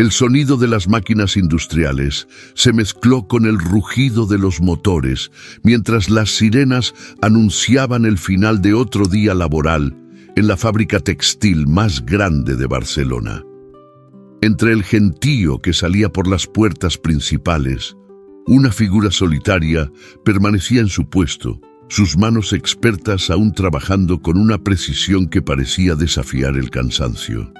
El sonido de las máquinas industriales se mezcló con el rugido de los motores, mientras las sirenas anunciaban el final de otro día laboral en la fábrica textil más grande de Barcelona. Entre el gentío que salía por las puertas principales, una figura solitaria permanecía en su puesto, sus manos expertas aún trabajando con una precisión que parecía desafiar el cansancio.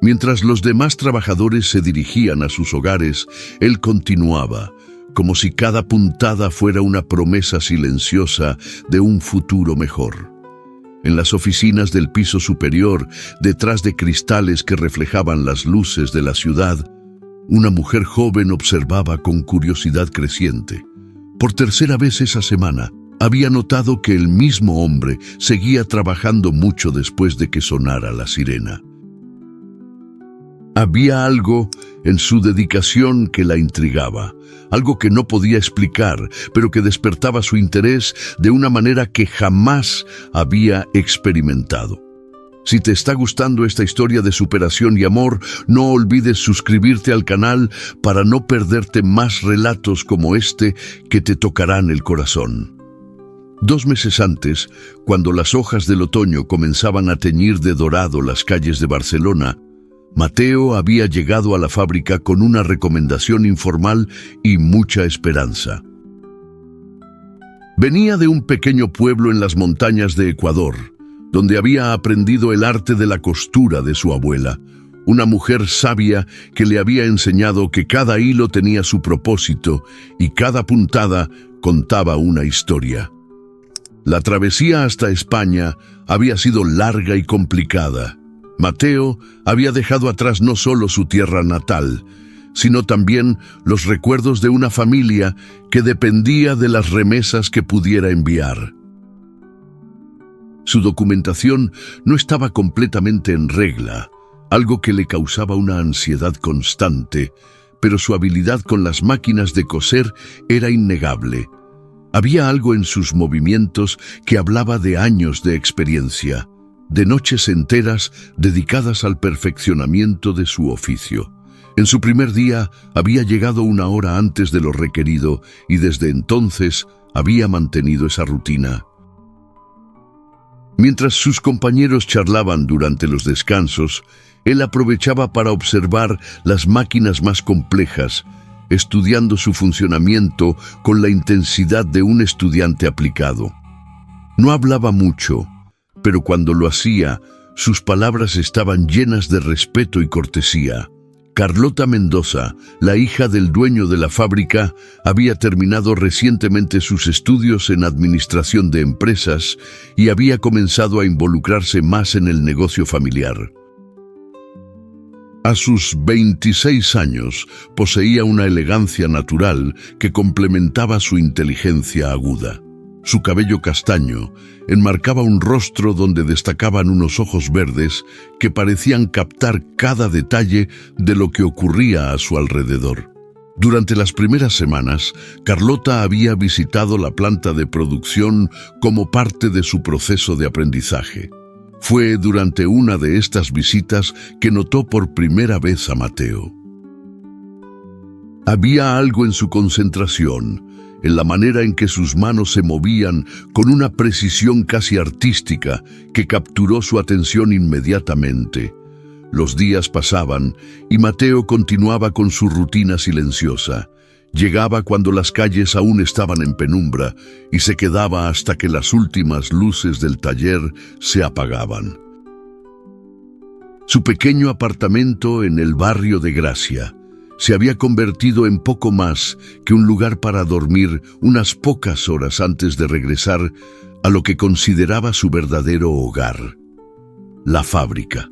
Mientras los demás trabajadores se dirigían a sus hogares, él continuaba, como si cada puntada fuera una promesa silenciosa de un futuro mejor. En las oficinas del piso superior, detrás de cristales que reflejaban las luces de la ciudad, una mujer joven observaba con curiosidad creciente. Por tercera vez esa semana, había notado que el mismo hombre seguía trabajando mucho después de que sonara la sirena. Había algo en su dedicación que la intrigaba, algo que no podía explicar, pero que despertaba su interés de una manera que jamás había experimentado. Si te está gustando esta historia de superación y amor, no olvides suscribirte al canal para no perderte más relatos como este que te tocarán el corazón. 2 meses antes, cuando las hojas del otoño comenzaban a teñir de dorado las calles de Barcelona, Mateo había llegado a la fábrica con una recomendación informal y mucha esperanza. Venía de un pequeño pueblo en las montañas de Ecuador, donde había aprendido el arte de la costura de su abuela, una mujer sabia que le había enseñado que cada hilo tenía su propósito y cada puntada contaba una historia. La travesía hasta España había sido larga y complicada. Mateo había dejado atrás no solo su tierra natal, sino también los recuerdos de una familia que dependía de las remesas que pudiera enviar. Su documentación no estaba completamente en regla, algo que le causaba una ansiedad constante, pero su habilidad con las máquinas de coser era innegable. Había algo en sus movimientos que hablaba de años de experiencia, de noches enteras dedicadas al perfeccionamiento de su oficio. En su primer día había llegado 1 hora antes de lo requerido y desde entonces había mantenido esa rutina. Mientras sus compañeros charlaban durante los descansos, él aprovechaba para observar las máquinas más complejas, estudiando su funcionamiento con la intensidad de un estudiante aplicado. No hablaba mucho, pero cuando lo hacía, sus palabras estaban llenas de respeto y cortesía. Carlota Mendoza, la hija del dueño de la fábrica, había terminado recientemente sus estudios en administración de empresas y había comenzado a involucrarse más en el negocio familiar. A sus 26 años, poseía una elegancia natural que complementaba su inteligencia aguda. Su cabello castaño enmarcaba un rostro donde destacaban unos ojos verdes que parecían captar cada detalle de lo que ocurría a su alrededor. Durante las primeras semanas, Carlota había visitado la planta de producción como parte de su proceso de aprendizaje. Fue durante una de estas visitas que notó por primera vez a Mateo. Había algo en su concentración, en la manera en que sus manos se movían con una precisión casi artística que capturó su atención inmediatamente. Los días pasaban y Mateo continuaba con su rutina silenciosa. Llegaba cuando las calles aún estaban en penumbra y se quedaba hasta que las últimas luces del taller se apagaban. Su pequeño apartamento en el barrio de Gracia se había convertido en poco más que un lugar para dormir unas pocas horas antes de regresar a lo que consideraba su verdadero hogar, la fábrica.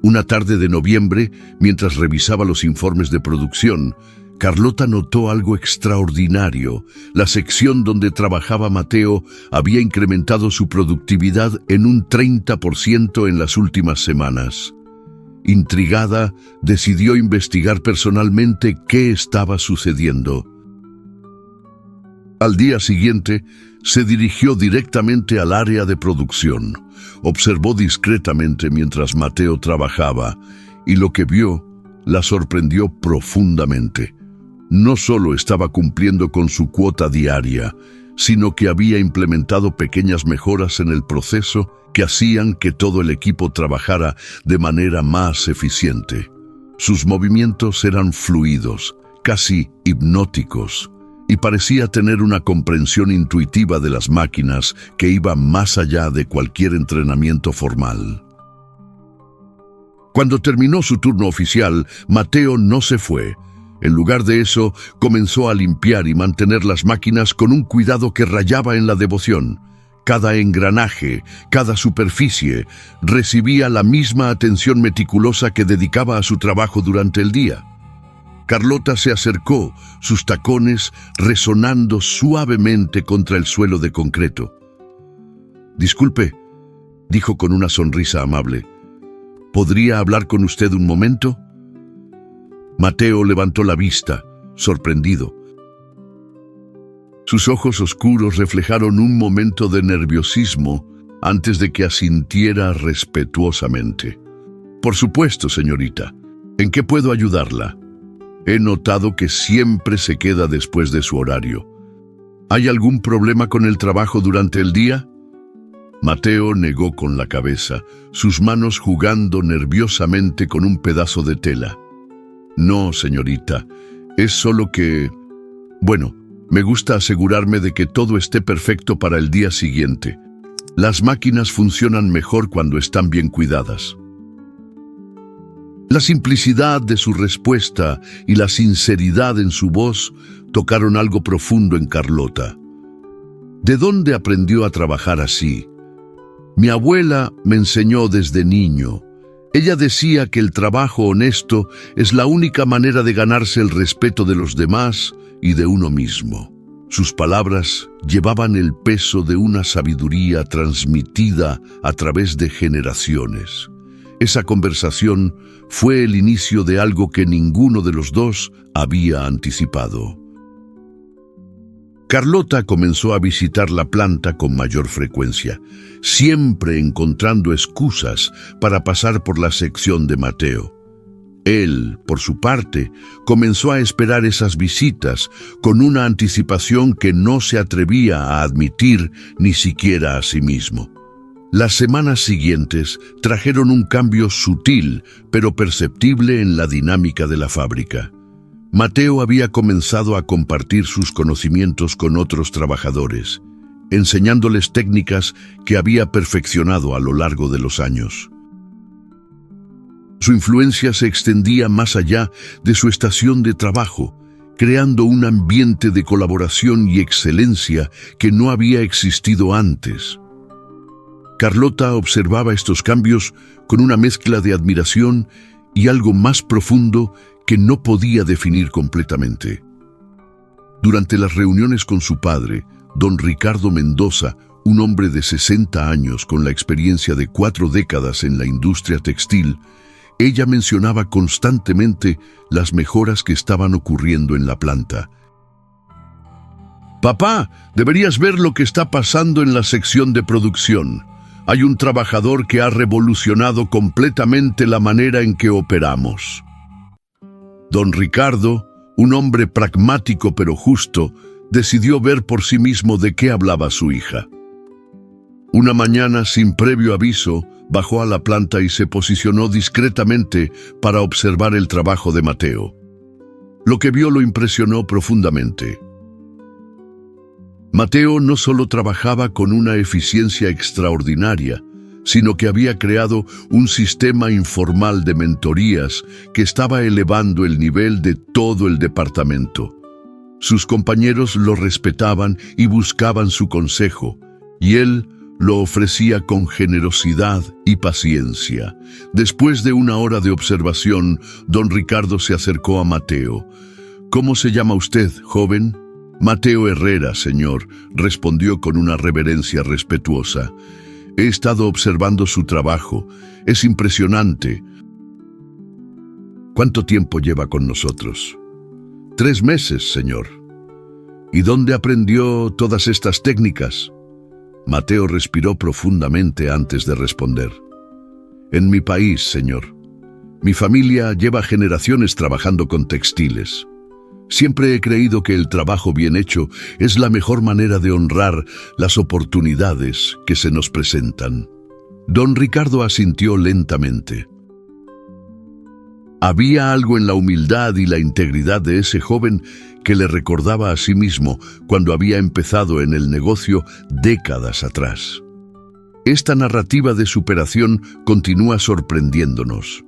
Una tarde de noviembre, mientras revisaba los informes de producción, Carlota notó algo extraordinario. La sección donde trabajaba Mateo había incrementado su productividad en un 30% en las últimas semanas. Intrigada, decidió investigar personalmente qué estaba sucediendo. Al día siguiente, se dirigió directamente al área de producción. Observó discretamente mientras Mateo trabajaba y lo que vio la sorprendió profundamente. No solo estaba cumpliendo con su cuota diaria, sino que había implementado pequeñas mejoras en el proceso que hacían que todo el equipo trabajara de manera más eficiente. Sus movimientos eran fluidos, casi hipnóticos, y parecía tener una comprensión intuitiva de las máquinas que iba más allá de cualquier entrenamiento formal. Cuando terminó su turno oficial, Mateo no se fue. En lugar de eso, comenzó a limpiar y mantener las máquinas con un cuidado que rayaba en la devoción. Cada engranaje, cada superficie, recibía la misma atención meticulosa que dedicaba a su trabajo durante el día. Carlota se acercó, sus tacones resonando suavemente contra el suelo de concreto. «Disculpe», dijo con una sonrisa amable. «¿Podría hablar con usted un momento?» Mateo levantó la vista, sorprendido. Sus ojos oscuros reflejaron un momento de nerviosismo antes de que asintiera respetuosamente. «Por supuesto, señorita. ¿En qué puedo ayudarla? He notado que siempre se queda después de su horario. ¿Hay algún problema con el trabajo durante el día?» Mateo negó con la cabeza, sus manos jugando nerviosamente con un pedazo de tela. «No, señorita, es solo que... Bueno, me gusta asegurarme de que todo esté perfecto para el día siguiente. Las máquinas funcionan mejor cuando están bien cuidadas». La simplicidad de su respuesta y la sinceridad en su voz tocaron algo profundo en Carlota. ¿De dónde aprendió a trabajar así? «Mi abuela me enseñó desde niño. Ella decía que el trabajo honesto es la única manera de ganarse el respeto de los demás y de uno mismo». Sus palabras llevaban el peso de una sabiduría transmitida a través de generaciones. Esa conversación fue el inicio de algo que ninguno de los dos había anticipado. Carlota comenzó a visitar la planta con mayor frecuencia, siempre encontrando excusas para pasar por la sección de Mateo. Él, por su parte, comenzó a esperar esas visitas con una anticipación que no se atrevía a admitir ni siquiera a sí mismo. Las semanas siguientes trajeron un cambio sutil, pero perceptible en la dinámica de la fábrica. Mateo había comenzado a compartir sus conocimientos con otros trabajadores, enseñándoles técnicas que había perfeccionado a lo largo de los años. Su influencia se extendía más allá de su estación de trabajo, creando un ambiente de colaboración y excelencia que no había existido antes. Carlota observaba estos cambios con una mezcla de admiración y algo más profundo que no podía definir completamente. Durante las reuniones con su padre, don Ricardo Mendoza, un hombre de 60 años con la experiencia de 4 décadas en la industria textil, ella mencionaba constantemente las mejoras que estaban ocurriendo en la planta. «Papá, deberías ver lo que está pasando en la sección de producción. Hay un trabajador que ha revolucionado completamente la manera en que operamos». Don Ricardo, un hombre pragmático pero justo, decidió ver por sí mismo de qué hablaba su hija. Una mañana, sin previo aviso, bajó a la planta y se posicionó discretamente para observar el trabajo de Mateo. Lo que vio lo impresionó profundamente. Mateo no solo trabajaba con una eficiencia extraordinaria, sino que había creado un sistema informal de mentorías que estaba elevando el nivel de todo el departamento. Sus compañeros lo respetaban y buscaban su consejo, y él lo ofrecía con generosidad y paciencia. Después de una hora de observación, don Ricardo se acercó a Mateo. «¿Cómo se llama usted, joven?» «Mateo Herrera, señor», respondió con una reverencia respetuosa. «He estado observando su trabajo. Es impresionante». «¿Cuánto tiempo lleva con nosotros?» «3 meses, señor». «¿Y dónde aprendió todas estas técnicas?» Mateo respiró profundamente antes de responder. «En mi país, señor. Mi familia lleva generaciones trabajando con textiles. Siempre he creído que el trabajo bien hecho es la mejor manera de honrar las oportunidades que se nos presentan. Don Ricardo asintió lentamente. Había algo en la humildad y la integridad de ese joven que le recordaba a sí mismo cuando había empezado en el negocio décadas atrás. Esta narrativa de superación continúa sorprendiéndonos.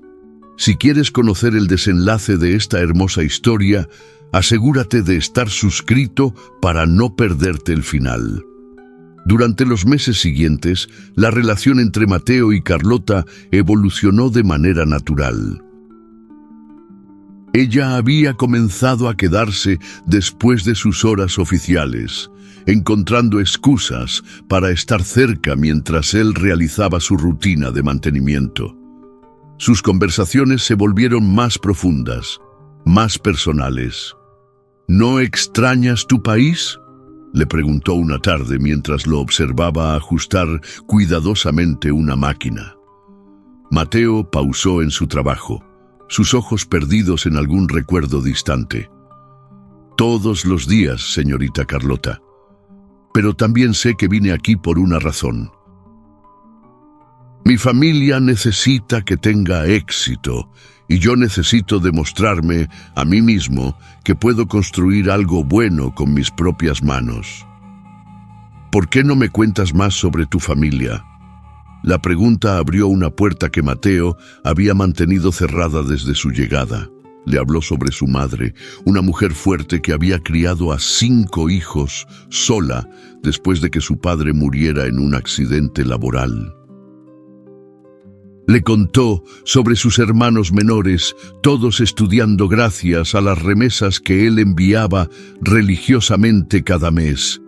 Si quieres conocer el desenlace de esta hermosa historia, asegúrate de estar suscrito para no perderte el final. Durante los meses siguientes, la relación entre Mateo y Carlota evolucionó de manera natural. Ella había comenzado a quedarse después de sus horas oficiales, encontrando excusas para estar cerca mientras él realizaba su rutina de mantenimiento. Sus conversaciones se volvieron más profundas, más personales. ¿No extrañas tu país?, le preguntó una tarde mientras lo observaba ajustar cuidadosamente una máquina. Mateo pausó en su trabajo, sus ojos perdidos en algún recuerdo distante. Todos los días, señorita Carlota. Pero también sé que vine aquí por una razón. Mi familia necesita que tenga éxito y yo necesito demostrarme a mí mismo que puedo construir algo bueno con mis propias manos. ¿Por qué no me cuentas más sobre tu familia? La pregunta abrió una puerta que Mateo había mantenido cerrada desde su llegada. Le habló sobre su madre, una mujer fuerte que había criado a 5 hijos sola después de que su padre muriera en un accidente laboral. Le contó sobre sus hermanos menores, todos estudiando gracias a las remesas que él enviaba religiosamente cada mes.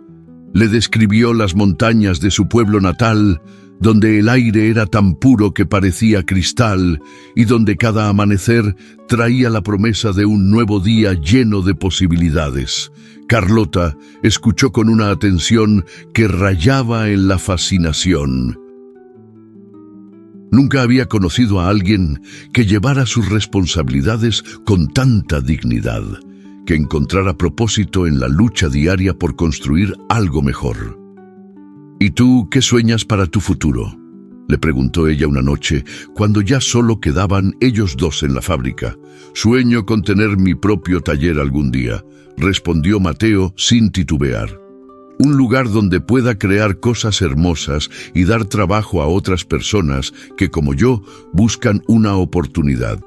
Le describió las montañas de su pueblo natal, donde el aire era tan puro que parecía cristal y donde cada amanecer traía la promesa de un nuevo día lleno de posibilidades. Carlota escuchó con una atención que rayaba en la fascinación. Nunca había conocido a alguien que llevara sus responsabilidades con tanta dignidad, que encontrara propósito en la lucha diaria por construir algo mejor. ¿Y tú qué sueñas para tu futuro?, le preguntó ella una noche, cuando ya solo quedaban ellos dos en la fábrica. «Sueño con tener mi propio taller algún día», respondió Mateo sin titubear. «Un lugar donde pueda crear cosas hermosas y dar trabajo a otras personas que, como yo, buscan una oportunidad.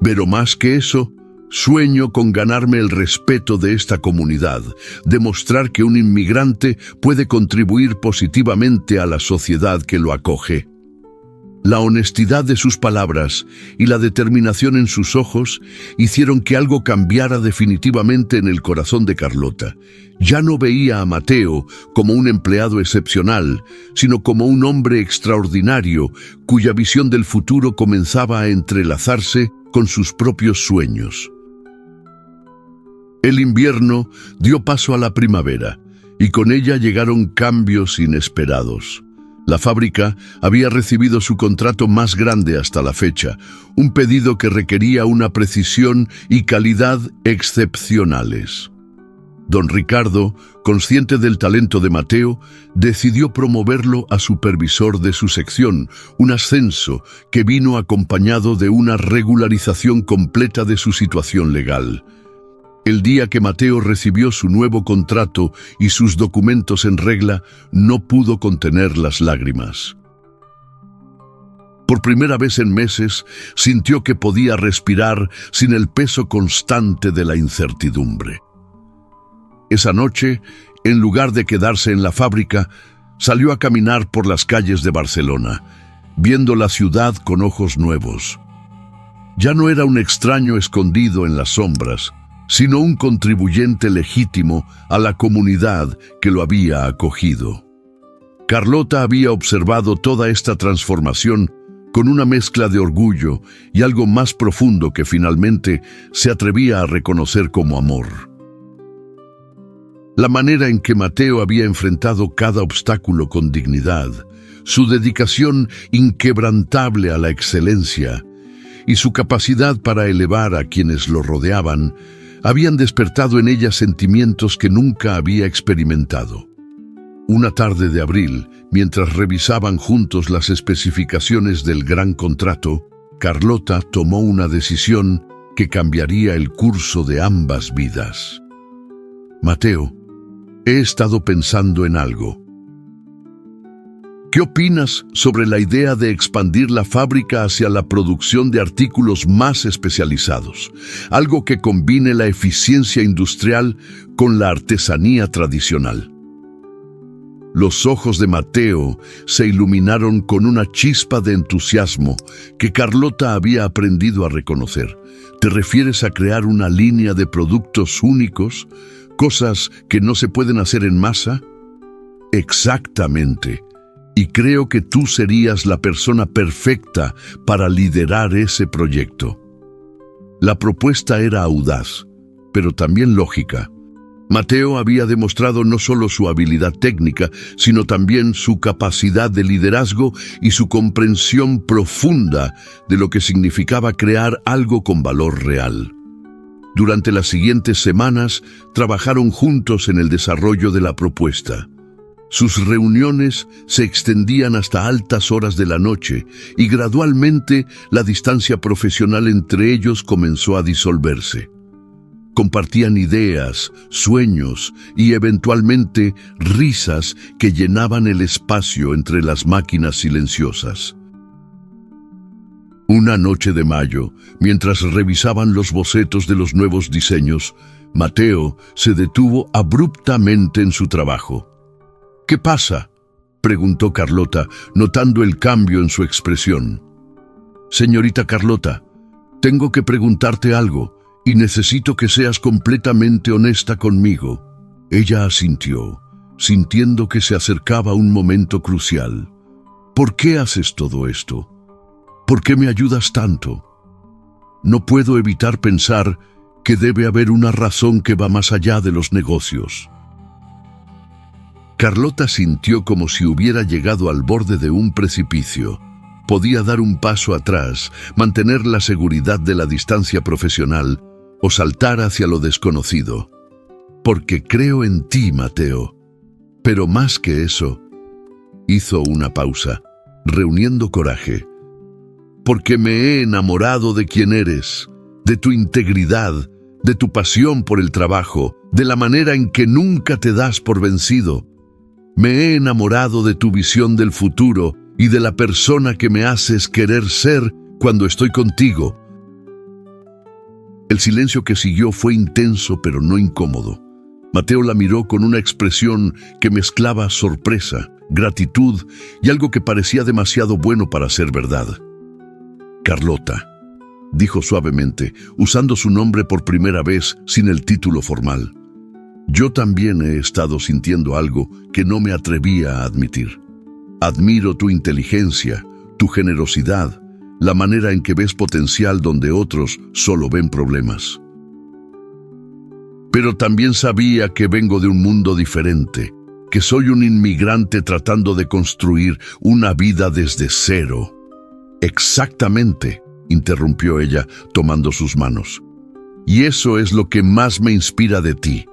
Pero más que eso, sueño con ganarme el respeto de esta comunidad, demostrar que un inmigrante puede contribuir positivamente a la sociedad que lo acoge». La honestidad de sus palabras y la determinación en sus ojos hicieron que algo cambiara definitivamente en el corazón de Carlota. Ya no veía a Mateo como un empleado excepcional, sino como un hombre extraordinario cuya visión del futuro comenzaba a entrelazarse con sus propios sueños. El invierno dio paso a la primavera, y con ella llegaron cambios inesperados. La fábrica había recibido su contrato más grande hasta la fecha, un pedido que requería una precisión y calidad excepcionales. Don Ricardo, consciente del talento de Mateo, decidió promoverlo a supervisor de su sección, un ascenso que vino acompañado de una regularización completa de su situación legal. El día que Mateo recibió su nuevo contrato y sus documentos en regla, no pudo contener las lágrimas. Por primera vez en meses, sintió que podía respirar sin el peso constante de la incertidumbre. Esa noche, en lugar de quedarse en la fábrica, salió a caminar por las calles de Barcelona, viendo la ciudad con ojos nuevos. Ya no era un extraño escondido en las sombras, sino un contribuyente legítimo a la comunidad que lo había acogido. Carlota había observado toda esta transformación con una mezcla de orgullo y algo más profundo que finalmente se atrevía a reconocer como amor. La manera en que Mateo había enfrentado cada obstáculo con dignidad, su dedicación inquebrantable a la excelencia y su capacidad para elevar a quienes lo rodeaban habían despertado en ella sentimientos que nunca había experimentado. Una tarde de abril, mientras revisaban juntos las especificaciones del gran contrato, Carlota tomó una decisión que cambiaría el curso de ambas vidas. Mateo, he estado pensando en algo. ¿Qué opinas sobre la idea de expandir la fábrica hacia la producción de artículos más especializados? Algo que combine la eficiencia industrial con la artesanía tradicional. Los ojos de Mateo se iluminaron con una chispa de entusiasmo que Carlota había aprendido a reconocer. ¿Te refieres a crear una línea de productos únicos? ¿Cosas que no se pueden hacer en masa? Exactamente. Y creo que tú serías la persona perfecta para liderar ese proyecto. La propuesta era audaz, pero también lógica. Mateo había demostrado no solo su habilidad técnica, sino también su capacidad de liderazgo y su comprensión profunda de lo que significaba crear algo con valor real. Durante las siguientes semanas, trabajaron juntos en el desarrollo de la propuesta. Sus reuniones se extendían hasta altas horas de la noche y gradualmente la distancia profesional entre ellos comenzó a disolverse. Compartían ideas, sueños y eventualmente risas que llenaban el espacio entre las máquinas silenciosas. Una noche de mayo, mientras revisaban los bocetos de los nuevos diseños, Mateo se detuvo abruptamente en su trabajo. ¿Qué pasa?, preguntó Carlota, notando el cambio en su expresión. Señorita Carlota, tengo que preguntarte algo y necesito que seas completamente honesta conmigo. Ella asintió, sintiendo que se acercaba un momento crucial. ¿Por qué haces todo esto? ¿Por qué me ayudas tanto? No puedo evitar pensar que debe haber una razón que va más allá de los negocios. Carlota sintió como si hubiera llegado al borde de un precipicio. Podía dar un paso atrás, mantener la seguridad de la distancia profesional o saltar hacia lo desconocido. Porque creo en ti, Mateo. Pero más que eso, hizo una pausa, reuniendo coraje. Porque me he enamorado de quién eres, de tu integridad, de tu pasión por el trabajo, de la manera en que nunca te das por vencido. Me he enamorado de tu visión del futuro y de la persona que me haces querer ser cuando estoy contigo. El silencio que siguió fue intenso pero no incómodo. Mateo la miró con una expresión que mezclaba sorpresa, gratitud y algo que parecía demasiado bueno para ser verdad. Carlota, dijo suavemente, usando su nombre por primera vez sin el título formal. Yo también he estado sintiendo algo que no me atrevía a admitir. Admiro tu inteligencia, tu generosidad, la manera en que ves potencial donde otros solo ven problemas. Pero también sabía que vengo de un mundo diferente, que soy un inmigrante tratando de construir una vida desde cero. Exactamente, interrumpió ella, tomando sus manos. Y eso es lo que más me inspira de ti.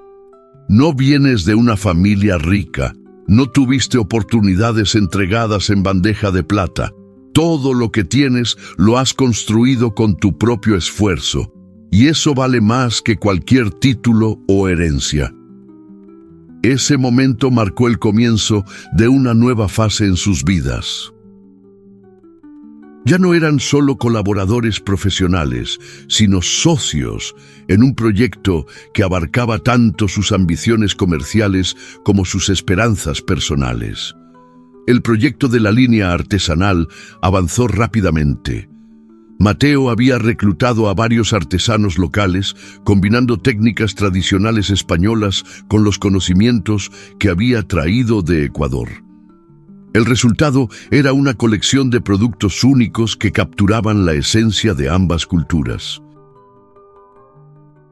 No vienes de una familia rica, no tuviste oportunidades entregadas en bandeja de plata. Todo lo que tienes lo has construido con tu propio esfuerzo, y eso vale más que cualquier título o herencia. Ese momento marcó el comienzo de una nueva fase en sus vidas. Ya no eran solo colaboradores profesionales, sino socios en un proyecto que abarcaba tanto sus ambiciones comerciales como sus esperanzas personales. El proyecto de la línea artesanal avanzó rápidamente. Mateo había reclutado a varios artesanos locales, combinando técnicas tradicionales españolas con los conocimientos que había traído de Ecuador. El resultado era una colección de productos únicos que capturaban la esencia de ambas culturas.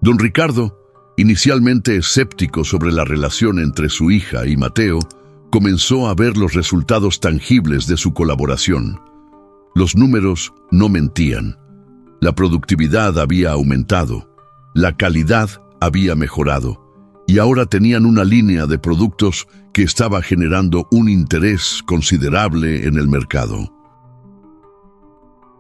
Don Ricardo, inicialmente escéptico sobre la relación entre su hija y Mateo, comenzó a ver los resultados tangibles de su colaboración. Los números no mentían. La productividad había aumentado, la calidad había mejorado, y ahora tenían una línea de productos que estaba generando un interés considerable en el mercado.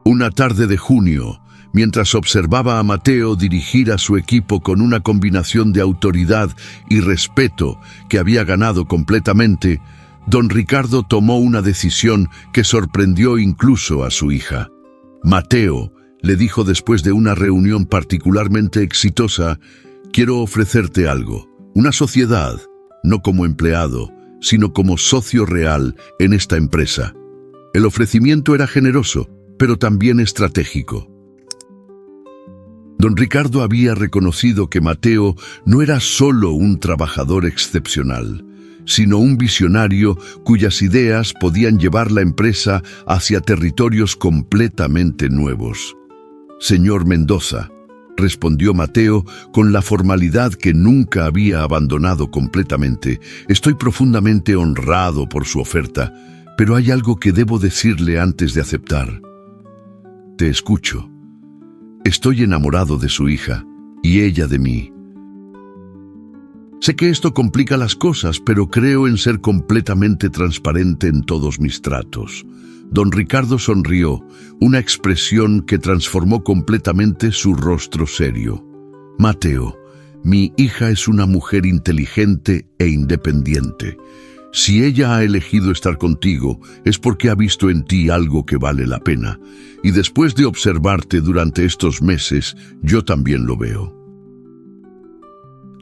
Una tarde de junio, mientras observaba a Mateo dirigir a su equipo con una combinación de autoridad y respeto que había ganado completamente, don Ricardo tomó una decisión que sorprendió incluso a su hija. Mateo le dijo después de una reunión particularmente exitosa: «Quiero ofrecerte algo, una sociedad, no como empleado, sino como socio real en esta empresa». El ofrecimiento era generoso, pero también estratégico. Don Ricardo había reconocido que Mateo no era solo un trabajador excepcional, sino un visionario cuyas ideas podían llevar la empresa hacia territorios completamente nuevos. «Señor Mendoza», respondió Mateo con la formalidad que nunca había abandonado completamente, «estoy profundamente honrado por su oferta, pero hay algo que debo decirle antes de aceptar». «Te escucho». «Estoy enamorado de su hija, y ella de mí. Sé que esto complica las cosas, pero creo en ser completamente transparente en todos mis tratos». Don Ricardo sonrió, una expresión que transformó completamente su rostro serio. «Mateo, mi hija es una mujer inteligente e independiente. Si ella ha elegido estar contigo, es porque ha visto en ti algo que vale la pena. Y después de observarte durante estos meses, yo también lo veo».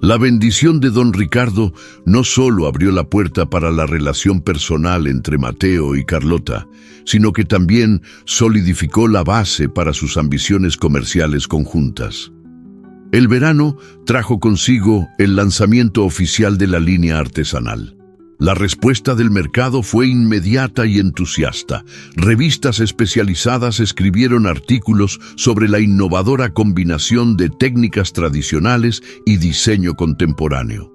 La bendición de don Ricardo no solo abrió la puerta para la relación personal entre Mateo y Carlota, sino que también solidificó la base para sus ambiciones comerciales conjuntas. El verano trajo consigo el lanzamiento oficial de la línea artesanal. La respuesta del mercado fue inmediata y entusiasta. Revistas especializadas escribieron artículos sobre la innovadora combinación de técnicas tradicionales y diseño contemporáneo.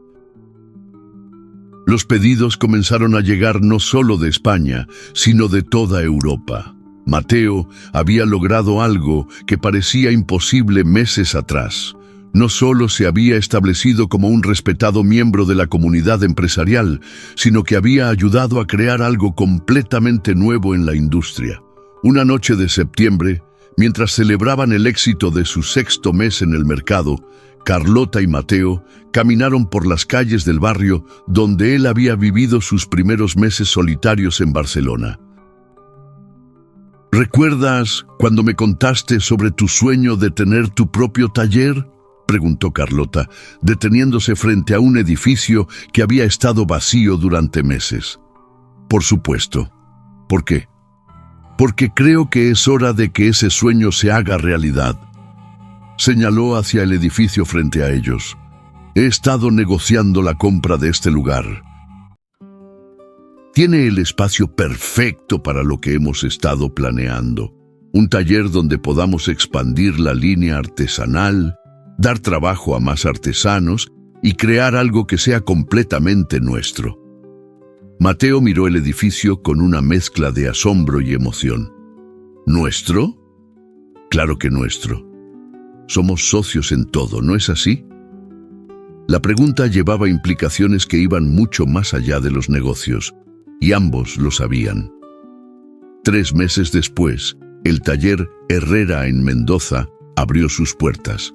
Los pedidos comenzaron a llegar no solo de España, sino de toda Europa. Mateo había logrado algo que parecía imposible meses atrás. No solo se había establecido como un respetado miembro de la comunidad empresarial, sino que había ayudado a crear algo completamente nuevo en la industria. Una noche de septiembre, mientras celebraban el éxito de su 6º mes en el mercado, Carlota y Mateo caminaron por las calles del barrio donde él había vivido sus primeros meses solitarios en Barcelona. «¿Recuerdas cuando me contaste sobre tu sueño de tener tu propio taller?», preguntó Carlota, deteniéndose frente a un edificio que había estado vacío durante meses. «Por supuesto». «¿Por qué?». «Porque creo que es hora de que ese sueño se haga realidad». Señaló hacia el edificio frente a ellos. «He estado negociando la compra de este lugar. Tiene el espacio perfecto para lo que hemos estado planeando. Un taller donde podamos expandir la línea artesanal, dar trabajo a más artesanos y crear algo que sea completamente nuestro». Mateo miró el edificio con una mezcla de asombro y emoción. «¿Nuestro?». «Claro que nuestro. Somos socios en todo, ¿no es así?». La pregunta llevaba implicaciones que iban mucho más allá de los negocios, y ambos lo sabían. 3 meses después, el taller Herrera en Mendoza abrió sus puertas.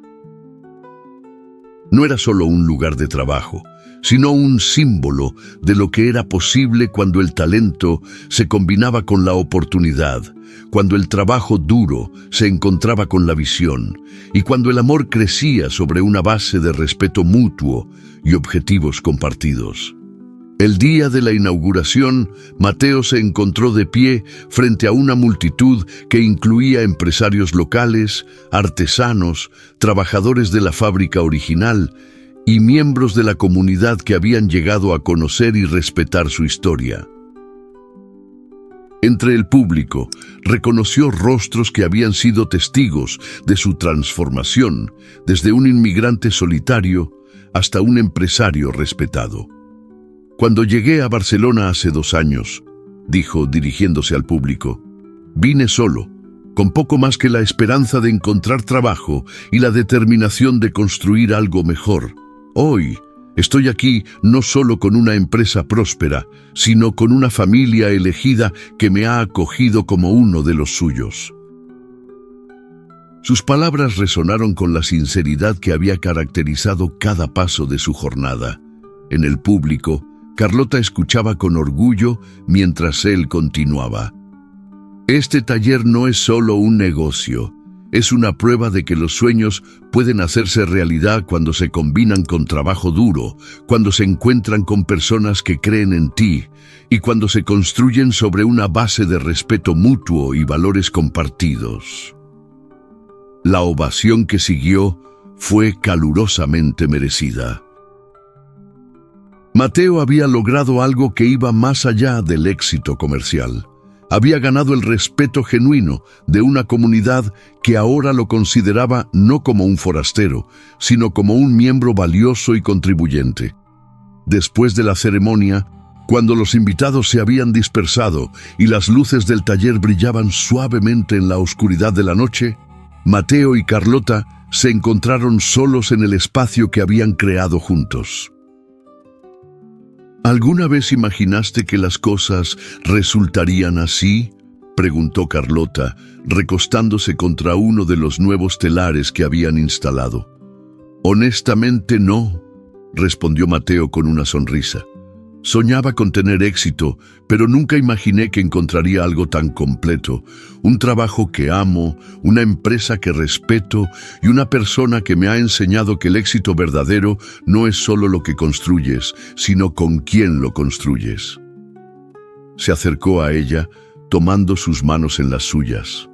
No era solo un lugar de trabajo, sino un símbolo de lo que era posible cuando el talento se combinaba con la oportunidad, cuando el trabajo duro se encontraba con la visión y cuando el amor crecía sobre una base de respeto mutuo y objetivos compartidos. El día de la inauguración, Mateo se encontró de pie frente a una multitud que incluía empresarios locales, artesanos, trabajadores de la fábrica original y miembros de la comunidad que habían llegado a conocer y respetar su historia. Entre el público, reconoció rostros que habían sido testigos de su transformación, desde un inmigrante solitario hasta un empresario respetado. Cuando llegué a Barcelona hace 2 años, dijo dirigiéndose al público, vine solo, con poco más que la esperanza de encontrar trabajo y la determinación de construir algo mejor. Hoy estoy aquí no solo con una empresa próspera, sino con una familia elegida que me ha acogido como uno de los suyos. Sus palabras resonaron con la sinceridad que había caracterizado cada paso de su jornada. En el público, Carlota escuchaba con orgullo mientras él continuaba. Este taller no es solo un negocio, es una prueba de que los sueños pueden hacerse realidad cuando se combinan con trabajo duro, cuando se encuentran con personas que creen en ti y cuando se construyen sobre una base de respeto mutuo y valores compartidos. La ovación que siguió fue calurosamente merecida. Mateo había logrado algo que iba más allá del éxito comercial. Había ganado el respeto genuino de una comunidad que ahora lo consideraba no como un forastero, sino como un miembro valioso y contribuyente. Después de la ceremonia, cuando los invitados se habían dispersado y las luces del taller brillaban suavemente en la oscuridad de la noche, Mateo y Carlota se encontraron solos en el espacio que habían creado juntos. ¿Alguna vez imaginaste que las cosas resultarían así?, preguntó Carlota, recostándose contra uno de los nuevos telares que habían instalado. Honestamente no, respondió Mateo con una sonrisa. Soñaba con tener éxito, pero nunca imaginé que encontraría algo tan completo. Un trabajo que amo, una empresa que respeto y una persona que me ha enseñado que el éxito verdadero no es solo lo que construyes, sino con quién lo construyes. Se acercó a ella, tomando sus manos en las suyas.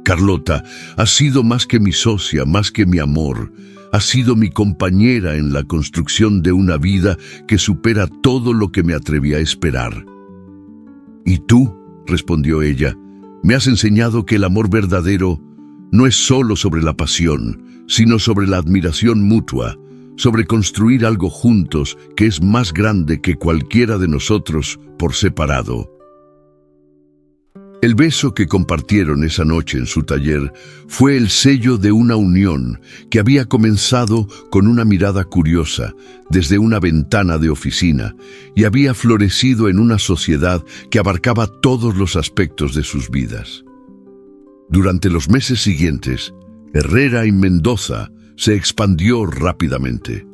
Carlota, has sido más que mi socia, más que mi amor. Has sido mi compañera en la construcción de una vida que supera todo lo que me atreví a esperar. ¿Y tú?, respondió ella, me has enseñado que el amor verdadero no es solo sobre la pasión, sino sobre la admiración mutua, sobre construir algo juntos que es más grande que cualquiera de nosotros por separado. El beso que compartieron esa noche en su taller fue el sello de una unión que había comenzado con una mirada curiosa desde una ventana de oficina y había florecido en una sociedad que abarcaba todos los aspectos de sus vidas. Durante los meses siguientes, Herrera y Mendoza se expandió rápidamente.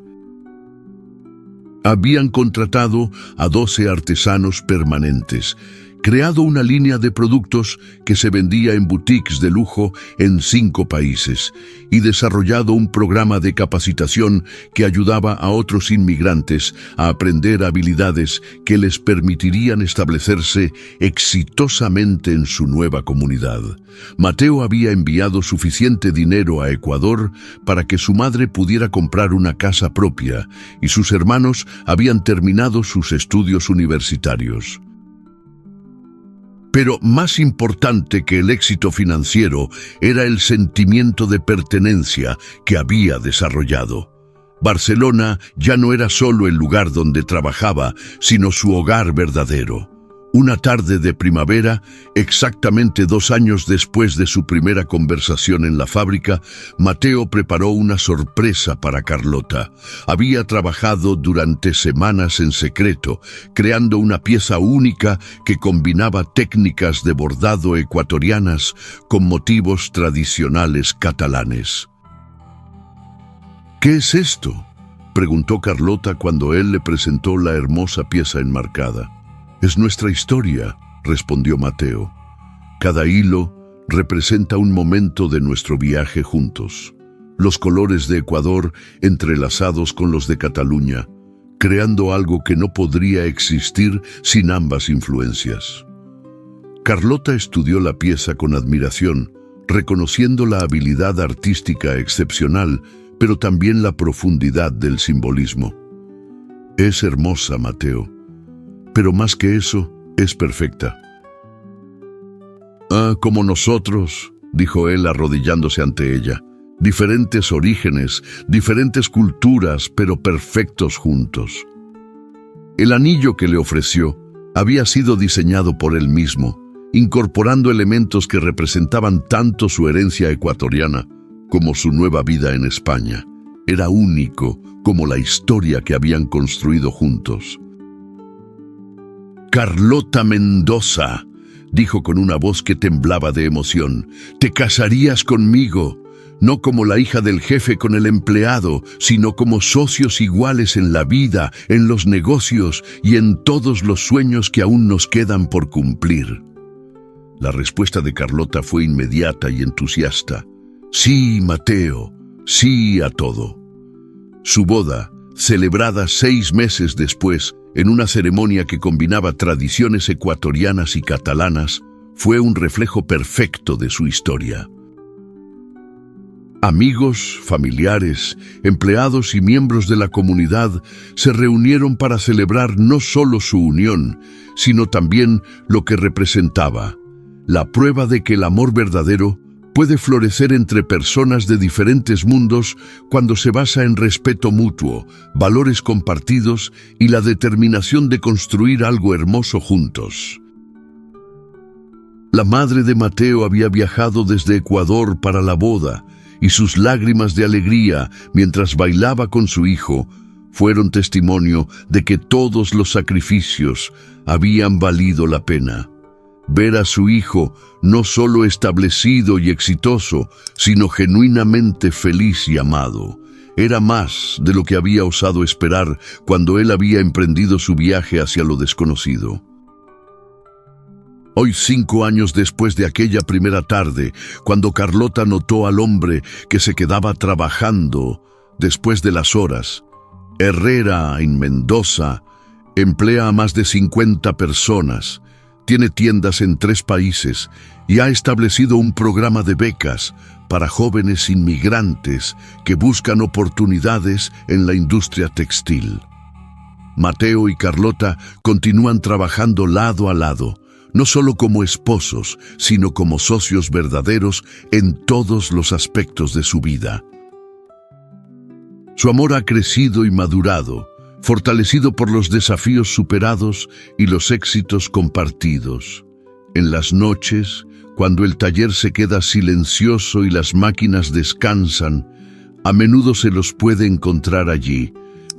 Habían contratado a 12 artesanos permanentes, creado una línea de productos que se vendía en boutiques de lujo en 5 países y desarrollado un programa de capacitación que ayudaba a otros inmigrantes a aprender habilidades que les permitirían establecerse exitosamente en su nueva comunidad. Mateo había enviado suficiente dinero a Ecuador para que su madre pudiera comprar una casa propia y sus hermanos habían terminado sus estudios universitarios. Pero más importante que el éxito financiero era el sentimiento de pertenencia que había desarrollado. Barcelona ya no era solo el lugar donde trabajaba, sino su hogar verdadero. Una tarde de primavera, exactamente 2 años después de su primera conversación en la fábrica, Mateo preparó una sorpresa para Carlota. Había trabajado durante semanas en secreto, creando una pieza única que combinaba técnicas de bordado ecuatorianas con motivos tradicionales catalanes. ¿Qué es esto?, preguntó Carlota cuando él le presentó la hermosa pieza enmarcada. Es nuestra historia, respondió Mateo. Cada hilo representa un momento de nuestro viaje juntos. Los colores de Ecuador entrelazados con los de Cataluña, creando algo que no podría existir sin ambas influencias. Carlota estudió la pieza con admiración, reconociendo la habilidad artística excepcional, pero también la profundidad del simbolismo. Es hermosa, Mateo. Pero más que eso, es perfecta. Ah, como nosotros, dijo él arrodillándose ante ella. Diferentes orígenes, diferentes culturas, pero perfectos juntos. El anillo que le ofreció había sido diseñado por él mismo, incorporando elementos que representaban tanto su herencia ecuatoriana como su nueva vida en España. Era único como la historia que habían construido juntos. «Carlota Mendoza», dijo con una voz que temblaba de emoción, «te casarías conmigo, no como la hija del jefe con el empleado, sino como socios iguales en la vida, en los negocios y en todos los sueños que aún nos quedan por cumplir». La respuesta de Carlota fue inmediata y entusiasta. «Sí, Mateo, sí a todo». Su boda, celebrada 6 meses después, en una ceremonia que combinaba tradiciones ecuatorianas y catalanas, fue un reflejo perfecto de su historia. Amigos, familiares, empleados y miembros de la comunidad se reunieron para celebrar no solo su unión, sino también lo que representaba, la prueba de que el amor verdadero puede florecer entre personas de diferentes mundos cuando se basa en respeto mutuo, valores compartidos y la determinación de construir algo hermoso juntos. La madre de Mateo había viajado desde Ecuador para la boda, y sus lágrimas de alegría mientras bailaba con su hijo fueron testimonio de que todos los sacrificios habían valido la pena. Ver a su hijo no solo establecido y exitoso, sino genuinamente feliz y amado, era más de lo que había osado esperar cuando él había emprendido su viaje hacia lo desconocido. Hoy, 5 años después de aquella primera tarde, cuando Carlota notó al hombre que se quedaba trabajando después de las horas, Herrera en Mendoza emplea a más de 50 personas, tiene tiendas en 3 países y ha establecido un programa de becas para jóvenes inmigrantes que buscan oportunidades en la industria textil. Mateo y Carlota continúan trabajando lado a lado, no solo como esposos, sino como socios verdaderos en todos los aspectos de su vida. Su amor ha crecido y madurado, fortalecido por los desafíos superados y los éxitos compartidos. En las noches, cuando el taller se queda silencioso y las máquinas descansan, a menudo se los puede encontrar allí,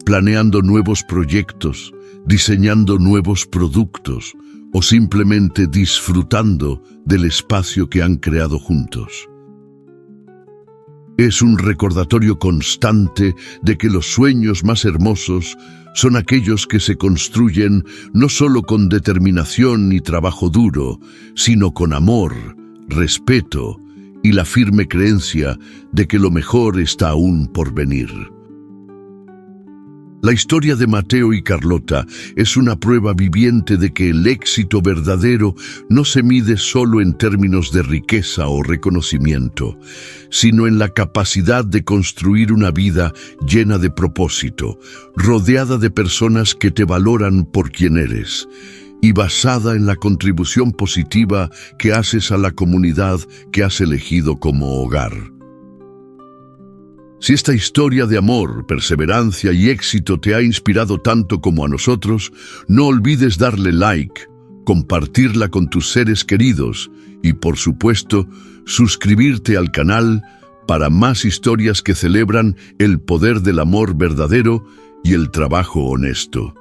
planeando nuevos proyectos, diseñando nuevos productos o simplemente disfrutando del espacio que han creado juntos. Es un recordatorio constante de que los sueños más hermosos son aquellos que se construyen no solo con determinación y trabajo duro, sino con amor, respeto y la firme creencia de que lo mejor está aún por venir. La historia de Mateo y Carlota es una prueba viviente de que el éxito verdadero no se mide solo en términos de riqueza o reconocimiento, sino en la capacidad de construir una vida llena de propósito, rodeada de personas que te valoran por quien eres y basada en la contribución positiva que haces a la comunidad que has elegido como hogar. Si esta historia de amor, perseverancia y éxito te ha inspirado tanto como a nosotros, no olvides darle like, compartirla con tus seres queridos y, por supuesto, suscribirte al canal para más historias que celebran el poder del amor verdadero y el trabajo honesto.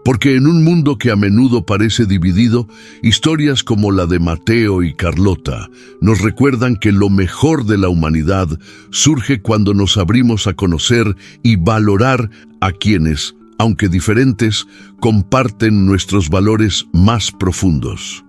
Porque en un mundo que a menudo parece dividido, historias como la de Mateo y Carlota nos recuerdan que lo mejor de la humanidad surge cuando nos abrimos a conocer y valorar a quienes, aunque diferentes, comparten nuestros valores más profundos.